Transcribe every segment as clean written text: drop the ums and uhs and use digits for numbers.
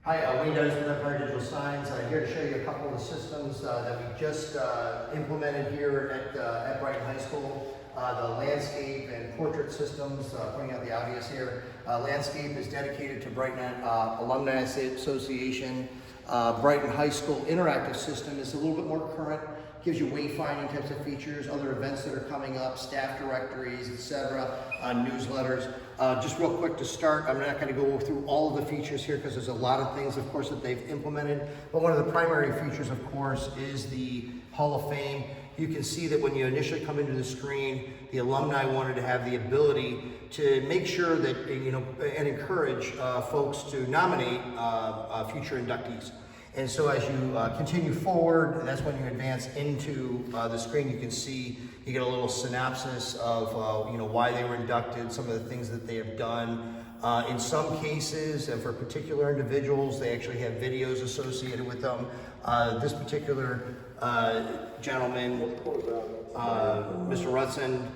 Hi, Wayne Dennis with Empire Digital Signs. Here to show you a couple of the systems that we just implemented here at Brighton High School. The landscape and portrait systems, pointing out the obvious here. Landscape is dedicated to Brighton Alumni Association. Brighton High School interactive system is a little bit more current. Gives you wayfinding types of features, other events that are coming up, staff directories, etc., newsletters. Just real quick to start, I'm not going to go through all of the features here because there's a lot of things, of course, that they've implemented. But one of the primary features, of course, is the Hall of Fame. You can see that when you initially come into the screen, the alumni wanted to have the ability to make sure that, and encourage folks to nominate future inductees. And so as you continue forward, that's when you advance into the screen, you can see, you get a little synopsis of why they were inducted, some of the things that they have done. In some cases, and for particular individuals, they actually have videos associated with them. This particular gentleman, Mr. Rudson,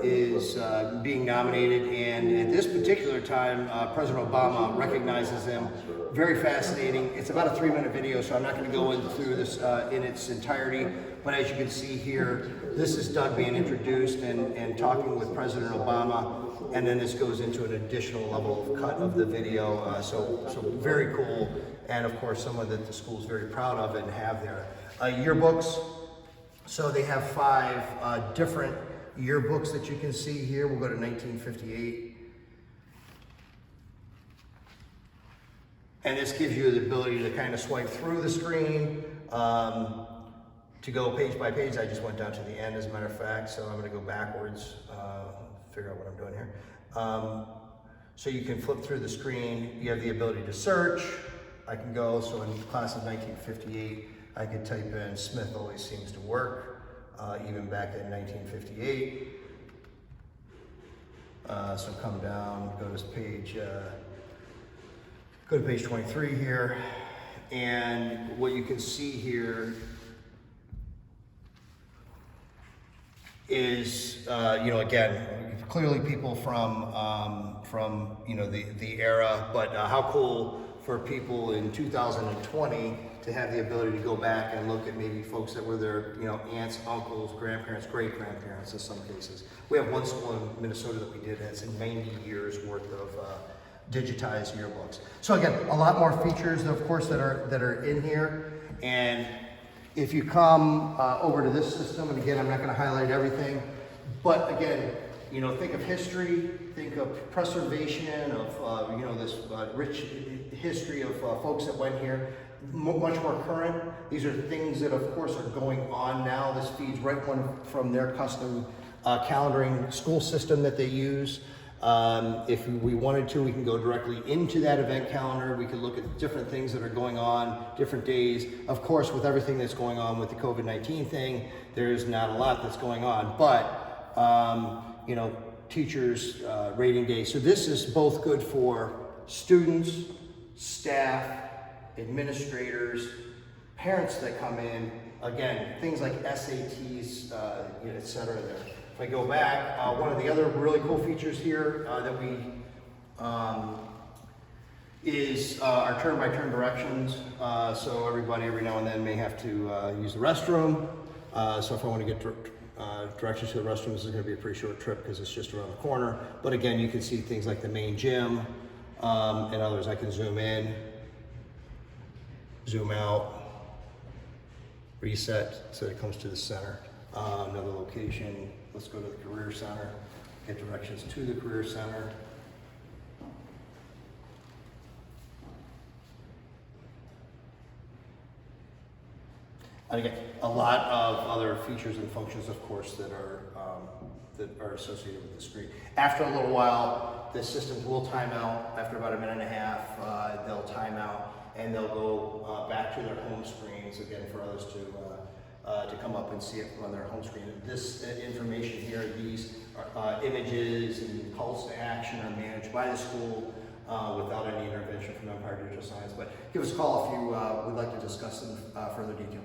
is being nominated, and at this particular time, President Obama recognizes him. Very fascinating. It's about a 3-minute video, so I'm not going to go through this in its entirety, but as you can see here, this is Doug being introduced and talking with President Obama, and then this goes into an additional level of cut of the video, so very cool, and of course someone that the school is very proud of and have there. Yearbooks, so they have 5 different yearbooks that you can see here. We'll go to 1958. And this gives you the ability to kind of swipe through the screen, to go page by page. I just went down to the end, as a matter of fact, so I'm going to go backwards, figure out what I'm doing here. So you can flip through the screen. You have the ability to search. I can go, so in class of 1958, I could type in Smith always seems to work, even back in 1958. So come down, go to page 23 here, and what you can see here is, again, clearly people from the era, but how cool for people in 2020 to have the ability to go back and look at maybe folks that were their aunts, uncles, grandparents, great-grandparents in some cases. We have one school in Minnesota that we did that's in 90 years worth of digitized yearbooks. So again, a lot more features, of course, that are in here. And if you come over to this system, and again, I'm not going to highlight everything, but again, think of history, think of preservation of this rich history of folks that went here. Much more current. These are things that, of course, are going on now. This feeds right from their custom calendaring school system that they use. If we wanted to, we can go directly into that event calendar. We can look at different things that are going on, different days. Of course, with everything that's going on with the COVID-19 thing, there's not a lot that's going on, but, teachers, rating day. So this is both good for students, staff, administrators, parents that come in. Again, things like SATs, etc. there. If I go back, one of the other really cool features here that we is our turn-by-turn directions. So everybody every now and then may have to use the restroom. So if I want to get directions to the restroom, this is going to be a pretty short trip because it's just around the corner. But again, you can see things like the main gym and others. I can zoom in, zoom out, reset so it comes to the center. Another location, let's go to the Career Center, get directions to the Career Center. And again, a lot of other features and functions, of course, that are associated with the screen. After a little while, the systems will time out. After about a minute and a half, they'll time out and they'll go back to their home screens again for others to come up and see it on their home screen. This information here, these images and calls to action are managed by the school without any intervention from Empire Digital Signs. But give us a call if you would like to discuss in further detail.